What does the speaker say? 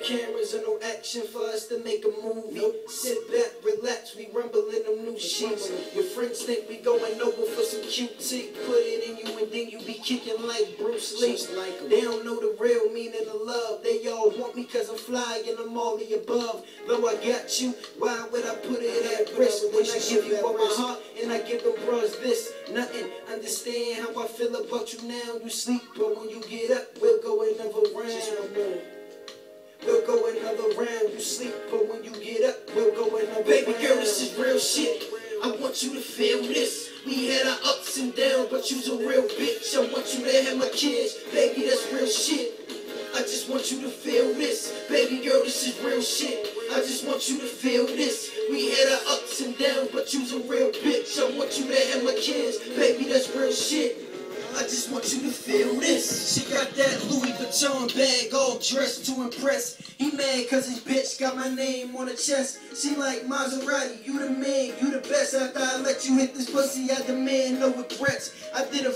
cameras or no action for us to make a movie. Sit back, relax, we rumbling them new sheets. Your friends think we going over for some cute tea. Put it in you and then you be kicking like Bruce Lee. They don't know the real meaning of love. They all want me cause I'm fly and I'm all the above. Though I got you, why would I put it at risk? When I give you all my heart and I give them bros this, nothing. Understand how I feel about you now. You sleep, but when you get up, we'll go another round. We'll go another round. You sleep, but when you get up, we'll go another round. Baby girl, this is real shit. I want you to feel this. We had our ups and downs, but you's a real bitch. I want you to have my kids. Baby, that's real shit. I just want you to feel this. Baby girl, this is real shit. I just want you to feel this. We had our ups and downs, but you's a real bitch. I want you to have my kids. Baby, that's real shit. I just want you to feel this. She got that Louis Vuitton bag all dressed to impress. He mad cause his bitch got my name on her chest. She like Maserati, you the man, you the best. After I let you hit this pussy, I demand no regrets. I did a